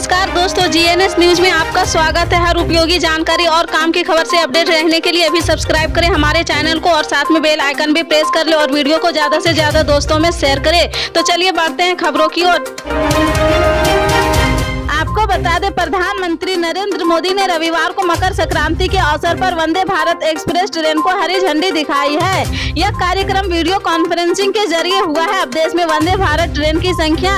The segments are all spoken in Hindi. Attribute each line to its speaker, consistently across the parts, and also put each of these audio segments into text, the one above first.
Speaker 1: नमस्कार दोस्तों, जीएनएस न्यूज में आपका स्वागत है। हर उपयोगी जानकारी और काम की खबर से अपडेट रहने के लिए अभी सब्सक्राइब करें हमारे चैनल को और साथ में बेल आइकन भी प्रेस कर ले और वीडियो को ज्यादा से ज्यादा दोस्तों में शेयर करें। तो चलिए बढ़ते हैं खबरों की ओर। आपको बता दें, प्रधानमंत्री नरेंद्र मोदी ने रविवार को मकर संक्रांति के अवसर पर वंदे भारत एक्सप्रेस ट्रेन को हरी झंडी दिखाई है। यह कार्यक्रम वीडियो कॉन्फ्रेंसिंग के जरिए हुआ है। अब देश में वंदे भारत ट्रेन की संख्या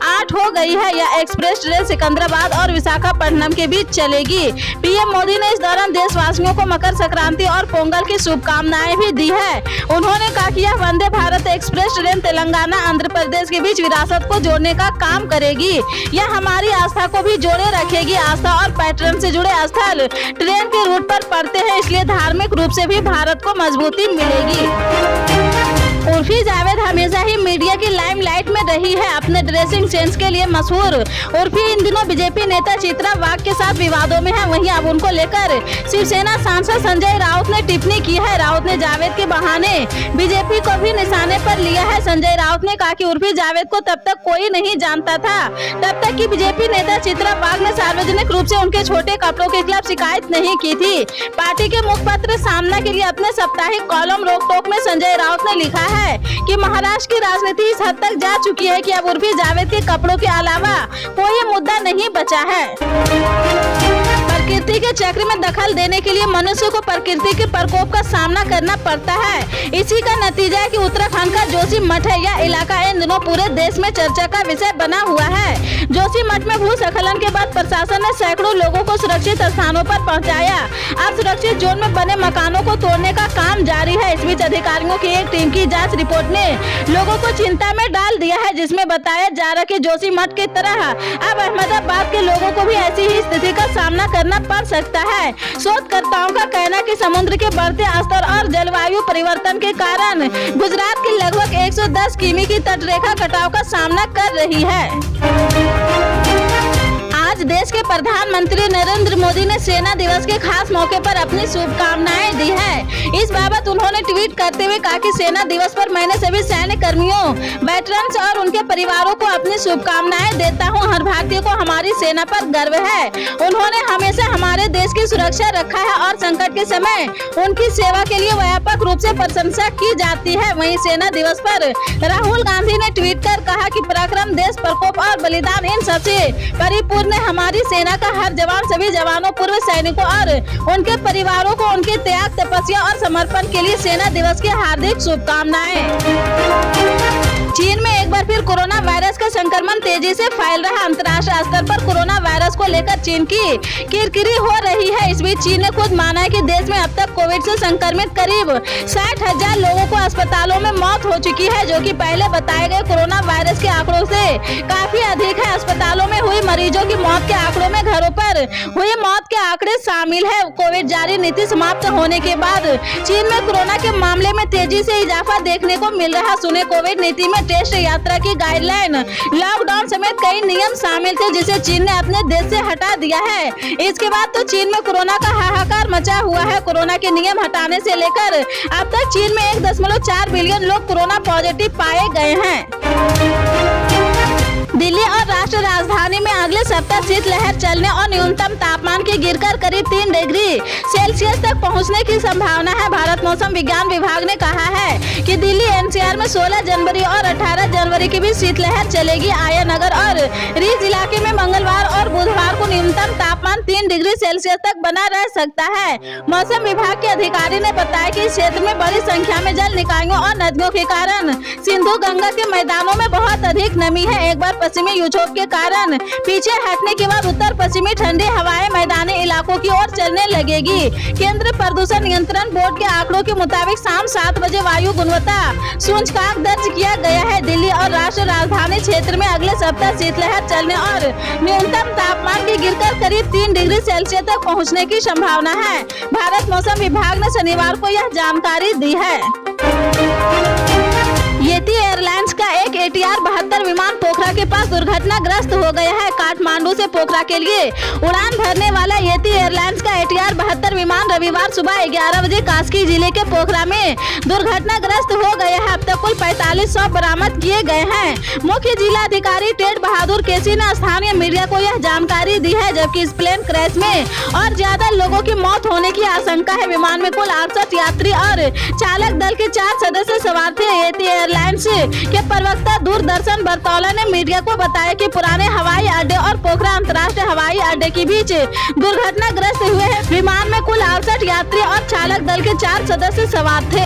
Speaker 1: 8 हो गई है। यह एक्सप्रेस ट्रेन सिकंदराबाद और विशाखापट्टनम के बीच चलेगी। पीएम मोदी ने इस दौरान देशवासियों को मकर संक्रांति और पोंगल की शुभकामनाएं भी दी है। उन्होंने कहा कि यह वंदे भारत एक्सप्रेस ट्रेन तेलंगाना आंध्र प्रदेश के बीच विरासत को जोड़ने का काम करेगी। यह हमारी आस्था को भी जोड़े रखेगी। आस्था और पर्यटन से जुड़े स्थल ट्रेन के रूट पर पड़ते हैं, इसलिए धार्मिक रूप से भी भारत को मजबूती मिलेगी। उर्फी जावेद हमेशा ही मीडिया की लाइमलाइट में रही है। अपने ड्रेसिंग सेंस के लिए मशहूर उर्फी इन दिनों बीजेपी नेता चित्रा वाघ के साथ विवादों में है। वहीं अब उनको लेकर शिवसेना सांसद संजय राउत ने टिप्पणी की है। राउत ने जावेद के बहाने बीजेपी को भी निशाने पर लिया है। संजय राउत ने कहा कि उर्फी जावेद को तब तक कोई नहीं जानता था तब तक कि बीजेपी नेता चित्रा वाघ ने सार्वजनिक रूप से उनके छोटे कपड़ों के खिलाफ शिकायत नहीं की थी। पार्टी के मुखपत्र सामना के लिए अपने साप्ताहिक कॉलम रोक टोक में संजय राउत ने लिखा है कि महाराष्ट्र की राजनीति इस हद तक जा चुकी है कि अब उर्फी जावेद के कपड़ों के अलावा कोई मुद्दा नहीं बचा है। प्रकृति के चक्र में दखल देने के लिए मनुष्य को प्रकृति के प्रकोप का सामना करना पड़ता है। इसी का नतीजा है कि उत्तराखंड का जोशी मठ है। यह इलाका इन दिनों पूरे देश में चर्चा का विषय बना हुआ है। जोशी मठ में भूस्खलन के बाद प्रशासन ने सैकड़ों लोगों को सुरक्षित स्थानों पर पहुंचाया। अब सुरक्षित जोन में बने मकानों को तोड़ने का काम जारी है। इस बीच अधिकारियों की एक टीम की जाँच रिपोर्ट ने लोगों को चिंता में डाल दिया है, जिसमें बताया जा रहा है कि जोशी मठ की तरह अब अहमदाबाद के लोगों को भी ऐसी ही स्थिति का सामना करना पड़ सकता है। शोधकर्ताओं का कहना है कि समुद्र के बढ़ते स्तर और जलवायु परिवर्तन के कारण गुजरात की लगभग 110 किमी की तटरेखा कटाव का सामना कर रही है। आज देश के प्रधानमंत्री नरेंद्र मोदी ने सेना दिवस के खास मौके पर अपनी शुभकामनाएं दी है। इस बाबत उन्होंने ट्वीट करते हुए कहा कि सेना दिवस पर मैंने सभी सैन्य कर्मियों, वेटरन्स और उनके परिवारों को अपनी शुभकामनाएं देता हूं। हर भारतीय को हमारी सेना पर गर्व है। उन्होंने हमेशा हमारे देश की सुरक्षा रखा है और संकट के समय उनकी सेवा के लिए व्यापक रूप से प्रशंसा की जाती है। वहीं सेना दिवस पर राहुल गांधी ने ट्वीट कर कहा कि पराक्रम, देश, प्रकोप और बलिदान इन सबसे परिपूर्ण हमारी सेना का हर जवान, सभी जवानों, पूर्व सैनिकों और उनके परिवारों को उनके त्याग, तपस्या और समर्पण के लिए सेना दिवस की हार्दिक शुभकामनाएं। चीन में एक बार फिर कोरोना वायरस का संक्रमण तेजी से फैल रहा है। अंतर्राष्ट्रीय स्तर पर कोरोना वायरस को लेकर चीन की किरकिरी हो रही है। इस बीच चीन ने खुद माना है कि देश में अब तक कोविड से संक्रमित करीब 60,000 लोगों को अस्पतालों में मौत हो चुकी है, जो कि पहले बताए गए कोरोना वायरस के आंकड़ों से काफी अधिक है। अस्पतालों में हुई मरीजों की मौत के आंकड़ों में घरों पर हुई मौत के आंकड़े शामिल है। कोविड जारी नीति समाप्त होने के बाद चीन में कोरोना के मामले में तेजी से इजाफा देखने को मिल रहा। सुने, कोविड नीति में टेस्ट, यात्रा की गाइडलाइन, लॉकडाउन समेत कई नियम शामिल थे, जिसे चीन ने अपने देश से हटा दिया है। इसके बाद तो चीन में कोरोना का हाहाकार मचा हुआ है। कोरोना के नियम हटाने से लेकर अब तक चीन में 1.4 बिलियन लोग कोरोना पॉजिटिव पाए गए हैं। दिल्ली और राष्ट्र राजधानी में अगले सप्ताह शीतलहर चलने और न्यूनतम तापमान के गिरकर करीब 3 डिग्री सेल्सियस तक पहुंचने की संभावना है। भारत मौसम विज्ञान विभाग ने कहा है कि दिल्ली एनसीआर में 16 जनवरी और 18 जनवरी के बीच शीतलहर चलेगी। आयानगर और रीज इलाके में मंगलवार और बुधवार को न्यूनतम तापमान 3 डिग्री सेल्सियस तक बना रह सकता है। मौसम विभाग के अधिकारी ने बताया कि इस क्षेत्र में बड़ी संख्या में जल निकायों और नदियों के कारण सिंधु गंगा के मैदानों में बहुत अधिक नमी है। एक बार पश्चिमी विक्षोभ के कारण पीछे हटने के बाद उत्तर पश्चिमी ठंडी हवाएं मैदानी इलाकों की ओर चलने लगेगी। केंद्रीय प्रदूषण नियंत्रण बोर्ड के आंकड़ों के मुताबिक शाम 7 बजे वायु गुणवत्ता सूचकांक दर्ज किया गया है। दिल्ली और राष्ट्रीय राजधानी क्षेत्र में अगले सप्ताह शीतलहर चलने और न्यूनतम तापमान के गिरकर करीब 3 डिग्री सेल्सियस तक पहुँचने की संभावना है। भारत मौसम विभाग ने शनिवार को यह जानकारी दी है। येती एयरलाइंस का एक ATR 72 विमान पोखरा के पास दुर्घटनाग्रस्त हो गया है। काठमांडू से पोखरा के लिए उड़ान भरने वाला येती एयरलाइंस का ATR 72 विमान रविवार सुबह 11 बजे कास्की जिले के पोखरा में दुर्घटनाग्रस्त हो गया है। अब तक कुल 45 शव बरामद किए गए हैं। मुख्य जिला अधिकारी टेड बहादुर केसी ने स्थानीय मीडिया को यह जानकारी दी है, जबकि इस प्लेन क्रैश में और ज्यादा लोगों की मौत होने की आशंका है। विमान में कुल 68 यात्री और चालक दल के 4 सदस्य सवार थे। येती एयरलाइंस के प्रवक्ता दूरदर्शन बरतौला ने मीडिया को बताया कि पुराने हवाई अड्डे और पोखरा अंतर्राष्ट्रीय हवाई अड्डे के बीच दुर्घटनाग्रस्त हुए हैं। विमान में कुल 68 यात्री और चालक दल के 4 सदस्य सवार थे।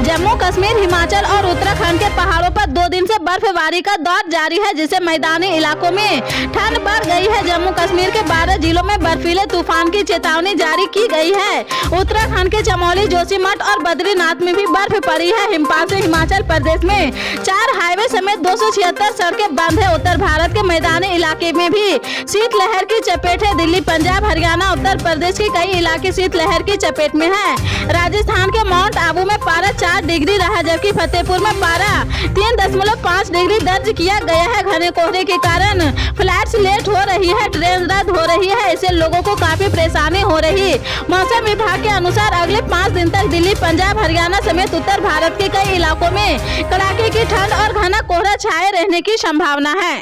Speaker 1: जम्मू कश्मीर, हिमाचल और उत्तराखंड के पहाड़ों पर 2 दिन से बर्फबारी का दौर जारी है, जिससे मैदानी इलाकों में ठंड बढ़ गई है। जम्मू कश्मीर के 12 जिलों में बर्फीले तूफान की चेतावनी जारी की गई है। उत्तराखंड के चमोली, जोशीमठ और बद्रीनाथ में भी बर्फ पड़ी है। हिमपात से हिमाचल प्रदेश में 4 हाईवे समेत 276 सड़कें बंद है। उत्तर भारत के मैदानी इलाके में भी शीतलहर की चपेट है। दिल्ली, पंजाब, हरियाणा, उत्तर प्रदेश के कई इलाके शीतलहर की चपेट में है। राजस्थान के माउंट आबू में पारा 4 डिग्री रहा, जबकि फतेहपुर में पारा 3.5 डिग्री दर्ज किया गया है। घने कोहरे के कारण फ्लाइट्स लेट हो रही है, ट्रेन रद्द हो रही है। इससे लोगों को काफी परेशानी हो रही। मौसम विभाग के अनुसार अगले 5 दिन तक दिल्ली, पंजाब, हरियाणा समेत उत्तर भारत के कई इलाकों में कड़ाके की ठंड और घना कोहरा छाए रहने की संभावना है।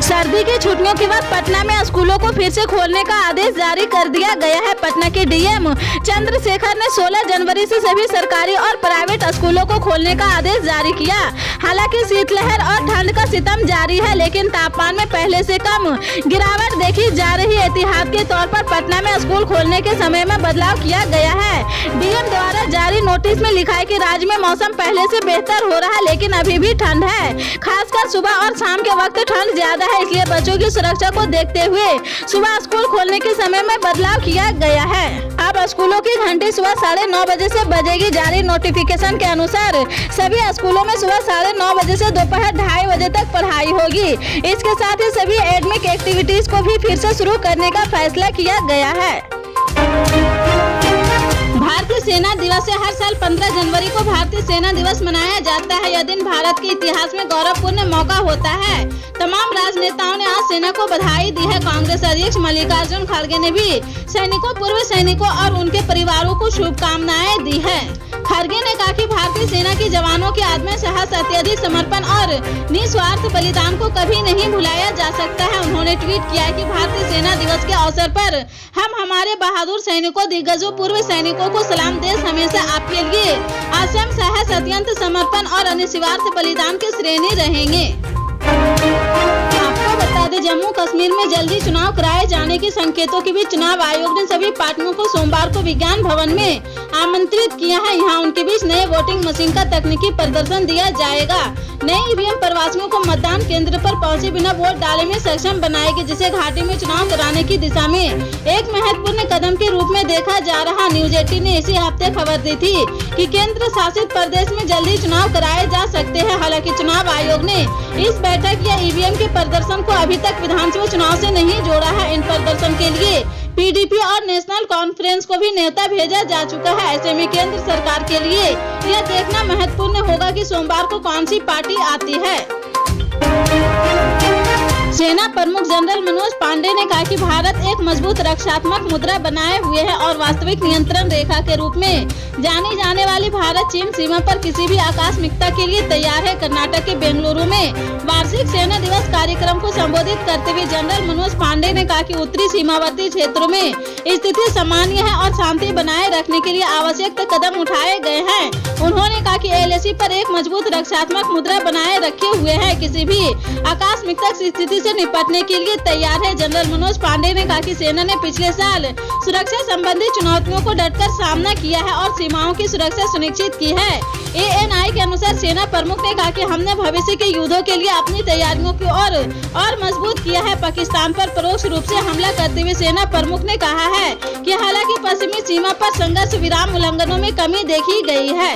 Speaker 1: सर्दी की छुट्टियों के बाद पटना में स्कूलों को फिर से खोलने का आदेश जारी कर दिया गया है। पटना के डीएम चंद्रशेखर ने 16 जनवरी से सभी सरकारी और प्राइवेट स्कूलों को खोलने का आदेश जारी किया। हालांकि शीतलहर और ठंड का सितम जारी है, लेकिन तापमान में पहले से कम गिरावट देखी जा रही है। एहतियात के तौर पर पटना में स्कूल खोलने के समय में बदलाव किया गया है। डीएम द्वारा जारी नोटिस में लिखा है कि राज्य में मौसम पहले से बेहतर हो रहा है, लेकिन अभी भी ठंड है। खासकर सुबह और शाम के वक्त ठंड ज्यादा है, इसलिए बच्चों की सुरक्षा को देखते हुए सुबह स्कूल खोलने के समय में बदलाव किया गया है। अब स्कूलों की घंटी सुबह 9:30 बजे से बजेगी। जारी नोटिफिकेशन के अनुसार सभी स्कूलों में सुबह 9:30 बजे से दोपहर 2:30 बजे तक पढ़ाई होगी। इसके साथ ही सभी एकेडमिक एक्टिविटीज को भी फिर से शुरू करने का फैसला किया गया है। भारतीय सेना दिवस से हर साल 15 जनवरी को भारतीय सेना दिवस मनाया जाता है। यह दिन भारत के इतिहास में गौरवपूर्ण मौका होता है। तमाम राजनेताओं ने आज सेना को बधाई दी है। कांग्रेस अध्यक्ष मल्लिकार्जुन खड़गे ने भी सैनिकों, पूर्व सैनिकों और उनके परिवारों को शुभकामनाएं दी है। खड़गे ने कहा कि भारतीय सेना के जवानों के आत्म साहस, अत्यधिक समर्पण और निस्वार्थ बलिदान को कभी नहीं भुलाया जा सकता है। उन्होंने ट्वीट किया कि भारतीय सेना दिवस के अवसर पर हम हमारे बहादुर सैनिकों, दिग्गजों, पूर्व सैनिकों को सलाम। देश हमेशा आपके लिए असम साहस, अत्यंत समर्पण और निस्वार्थ बलिदान के श्रेणी रहेंगे। आपको बता दें, जम्मू कश्मीर में जल्दी चुनाव कराए जाने के संकेतों के बीच चुनाव आयोग ने सभी पार्टियों को सोमवार को विज्ञान भवन में आमंत्रित किया है। यहाँ उनके बीच नए वोटिंग मशीन का तकनीकी प्रदर्शन दिया जाएगा। नई ईवीएम प्रवासियों को मतदान केंद्र पर पहुंचे बिना वोट डालने में सक्षम बनाएगी, जिसे घाटी में चुनाव कराने की दिशा में एक महत्वपूर्ण कदम के रूप में देखा जा रहा। न्यूज 18 ने इसी हफ्ते खबर दी थी कि केंद्र शासित प्रदेश में जल्दी चुनाव कराए जा सकते हैं। हालांकि चुनाव आयोग ने इस बैठक या ईवीएम के प्रदर्शन को अभी तक विधानसभा चुनाव से नहीं जोड़ा है। इन प्रदर्शन के लिए पीडीपी और नेशनल कॉन्फ्रेंस को भी न्योता भेजा जा चुका है। ऐसे में केंद्र सरकार के लिए यह देखना महत्वपूर्ण होगा कि सोमवार को कौन सी पार्टी आती है। सेना प्रमुख जनरल मनोज पांडे ने कहा कि भारत एक मजबूत रक्षात्मक मुद्रा बनाए हुए है और वास्तविक नियंत्रण रेखा के रूप में जानी जाने वाली भारत चीन सीमा पर किसी भी आकस्मिकता के लिए तैयार है। कर्नाटक के बेंगलुरु में वार्षिक सेना दिवस कार्यक्रम को संबोधित करते हुए जनरल मनोज पांडे ने कहा कि उत्तरी सीमावर्ती क्षेत्रों में स्थिति सामान्य है और शांति बनाए रखने के लिए आवश्यक कदम उठाए गए हैं। उन्होंने कहा कि एलएसी पर एक मजबूत रक्षात्मक मुद्रा बनाए रखे हुए है, किसी भी आकस्मिकता स्थिति से निपटने के लिए तैयार है। जनरल मनोज पांडे ने कहा कि सेना ने पिछले साल सुरक्षा संबंधी चुनौतियों को डटकर सामना किया है और सीमाओं की सुरक्षा सुनिश्चित की है। एएनआई के अनुसार सेना प्रमुख ने कहा कि हमने भविष्य के युद्धों के लिए अपनी तैयारियों की और मजबूत किया है। पाकिस्तान पर परोक्ष रूप से हमला करते हुए सेना प्रमुख ने कहा है कि हालांकि पश्चिमी सीमा पर संघर्ष विराम उल्लंघनों में कमी देखी गई है।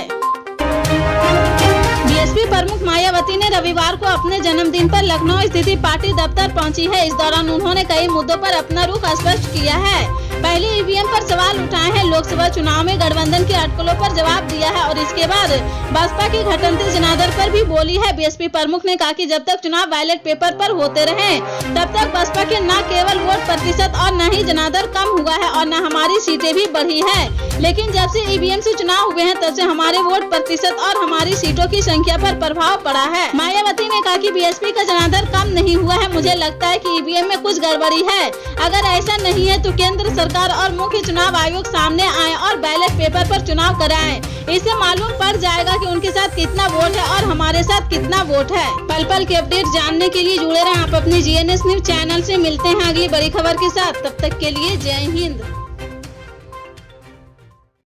Speaker 1: बीएसपी प्रमुख मायावती ने रविवार को अपने जन्मदिन पर लखनऊ स्थित पार्टी दफ्तर पहुंची है। इस दौरान उन्होंने कई मुद्दों पर अपना रुख स्पष्ट किया है। पहले ईवीएम पर सवाल उठाए हैं, लोकसभा चुनाव में गठबंधन के अटकलों पर जवाब दिया है और इसके बाद बसपा की घटते जनादर पर भी बोली है। बीएसपी प्रमुख ने कहा कि जब तक चुनाव बैलेट पेपर पर होते रहे तब तक बसपा के न केवल वोट प्रतिशत और न ही जनादर कम हुआ है और न हमारी सीटें भी बढ़ी है, लेकिन जब से ईवीएम से चुनाव हुए हैं तब से हमारे वोट प्रतिशत और हमारी सीटों की संख्या पर प्रभाव पड़ा है। मायावती ने कहा कि बीएसपी का जनादर कम नहीं हुआ है, मुझे लगता है कि ईवीएम में कुछ गड़बड़ी है। अगर ऐसा नहीं है तो केंद्र सरकार और मुख्य चुनाव आयोग सामने आए और बैलेट पेपर पर चुनाव कराएं। इससे मालूम पड़ जाएगा कि उनके साथ कितना वोट है और हमारे साथ कितना वोट है। पल पल के अपडेट जानने के लिए जुड़े रहें आप अपने GNS न्यूज चैनल से। मिलते हैं अगली बड़ी खबर के साथ, तब तक के लिए जय हिंद।